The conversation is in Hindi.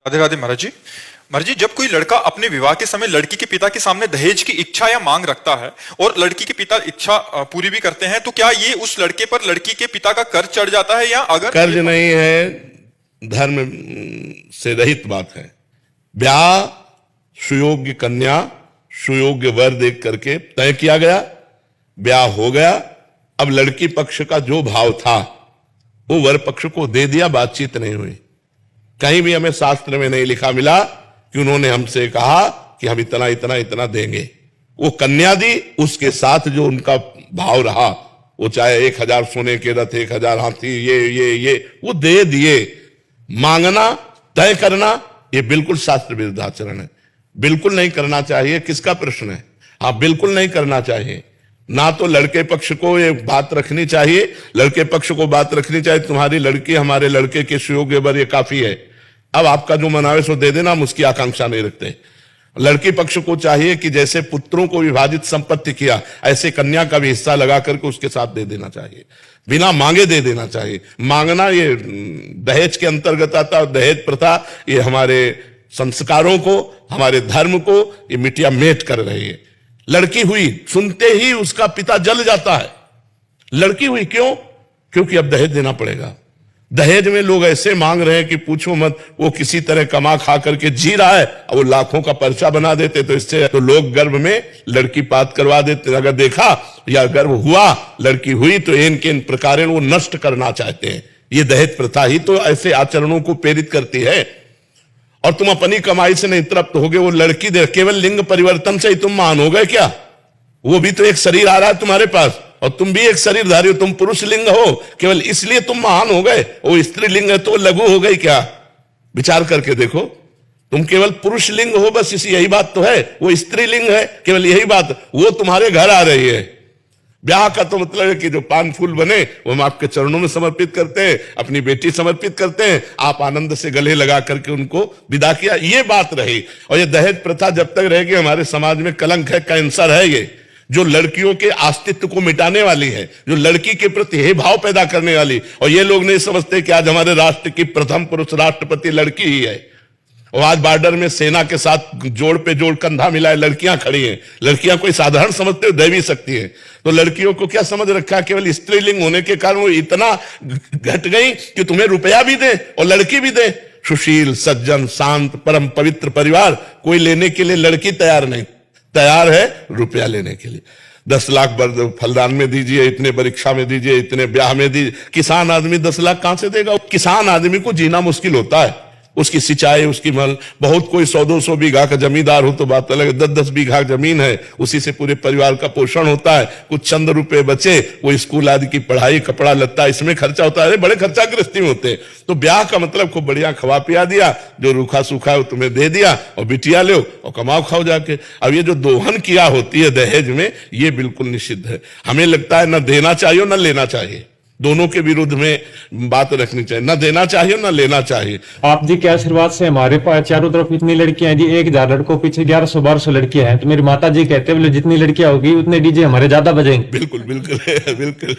राधे राधे महाराज जी। महाराज जी, जब कोई लड़का अपने विवाह के समय लड़की के पिता के सामने दहेज की इच्छा या मांग रखता है और लड़की के पिता इच्छा पूरी भी करते हैं, तो क्या ये उस लड़के पर लड़की के पिता का कर्ज चढ़ जाता है, या अगर कर्ज नहीं है, धर्म से रहित बात है। ब्याह सुयोग्य कन्या सुयोग्य वर देख करके तय किया गया, ब्याह हो गया। अब लड़की पक्ष का जो भाव था वो वर पक्ष को दे दिया, बातचीत नहीं हुई। कहीं भी हमें शास्त्र में नहीं लिखा मिला कि उन्होंने हमसे कहा कि हम इतना इतना इतना देंगे। वो कन्या दी, उसके साथ जो उनका भाव रहा, वो चाहे 1000 सोने के रथ, 1000 हाथी, ये वो दे दिए। मांगना, तय करना, ये बिल्कुल शास्त्र विरुद्ध आचरण है, बिल्कुल नहीं करना चाहिए। किसका प्रश्न है? हाँ, बिल्कुल नहीं करना चाहिए। ना तो लड़के पक्ष को ये बात रखनी चाहिए, लड़के पक्ष को बात रखनी चाहिए तुम्हारी लड़की हमारे लड़के के सुयोग्य वर ये काफी है, अब आपका जो मनावे सो दे देना, हम उसकी आकांक्षा नहीं रखते। लड़की पक्ष को चाहिए कि जैसे पुत्रों को विभाजित संपत्ति किया, ऐसे कन्या का भी हिस्सा लगा करके उसके साथ दे देना चाहिए, बिना मांगे दे देना चाहिए। मांगना ये दहेज के अंतर्गत आता है। दहेज प्रथा ये हमारे संस्कारों को, हमारे धर्म को ये मिटिया मेट कर रही है। लड़की हुई, सुनते ही उसका पिता जल जाता है। लड़की हुई क्यों? क्योंकि अब दहेज देना पड़ेगा। दहेज में लोग ऐसे मांग रहे हैं कि पूछो मत। वो किसी तरह कमा खा करके जी रहा है, अब वो लाखों का पर्चा बना देते, तो इससे तो लोग गर्भ में लड़की पात करवा देते। अगर देखा या गर्भ हुआ, लड़की हुई, तो इन प्रकार वो नष्ट करना चाहते हैं। ये दहेज प्रथा ही तो ऐसे आचरणों को प्रेरित करती है। और तुम अपनी कमाई से नहीं तृप्त होगे, वो लड़की दे, केवल लिंग परिवर्तन से ही तुम महान हो गए क्या? वो भी तो एक शरीर आ रहा है तुम्हारे पास, और तुम भी एक शरीरधारी हो। तुम पुरुष लिंग हो, केवल इसलिए तुम महान हो गए। वो स्त्री लिंग है तो लघु हो गई क्या? विचार करके देखो, तुम केवल पुरुष लिंग हो, बस इसी यही बात तो है। वो स्त्री लिंग है, केवल यही बात, वो तुम्हारे घर आ रही है। ब्याह का तो मतलब है कि जो पान फूल बने वो हम आपके चरणों में समर्पित करते हैं, अपनी बेटी समर्पित करते हैं, आप आनंद से गले लगा करके उनको विदा किया, ये बात रही। और ये दहेज प्रथा जब तक रहेगी हमारे समाज में कलंक है, कैंसर है ये, जो लड़कियों के अस्तित्व को मिटाने वाली है, जो लड़की के प्रति हे भाव पैदा करने वाली। और ये लोग नहीं समझते कि आज हमारे राष्ट्र की प्रथम पुरुष राष्ट्रपति लड़की ही है। और आज बॉर्डर में सेना के साथ जोड़ पे जोड़ कंधा मिलाए लड़कियां खड़ी हैं। लड़कियां कोई साधारण समझते हो? दैवी शक्ति है। तो लड़कियों को क्या समझ रखा? केवल स्त्रीलिंग होने के कारण वो इतना घट गई कि तुम्हें रुपया भी दे और लड़की भी दे। सुशील, सज्जन, शांत, परम पवित्र परिवार, कोई लेने के लिए लड़की तैयार नहीं, तैयार है रुपया लेने के लिए। 10 लाख फलदान में दीजिए, इतने परीक्षा में दीजिए, इतने ब्याह में दीजिए। किसान आदमी 10 लाख कहां से देगा? किसान आदमी को जीना मुश्किल होता है, उसकी सिंचाई, उसकी मल, बहुत कोई 100-200 बीघा का जमींदार हो तो बात अलग है। 10-10 बीघा जमीन है, उसी से पूरे परिवार का पोषण होता है। कुछ चंद रुपए बचे, वो स्कूल आदि की पढ़ाई, कपड़ा लत्ता, इसमें खर्चा होता है। बड़े खर्चा गृहस्थी में होते हैं। तो ब्याह का मतलब खूब बढ़िया खवा पिया दिया, जो रूखा सूखा है वो तुम्हें दे दिया, और बिटिया लो और कमाओ खाओ जाके। अब ये जो दोहन किया होती है दहेज में, ये बिल्कुल निषिद्ध है। हमें लगता है न देना चाहिए न लेना चाहिए, दोनों के विरुद्ध में बात रखनी चाहिए। न देना चाहिए न लेना चाहिए। आप जी के आशीर्वाद से हमारे पास चारों तरफ इतनी लड़कियां हैं जी, 1000 लड़कों पीछे 1100-1200 लड़कियां हैं। तो मेरी माता जी कहते हैं बोले जितनी लड़कियां होगी उतने डीजे हमारे ज्यादा बजेंगे। बिल्कुल बिल्कुल बिल्कुल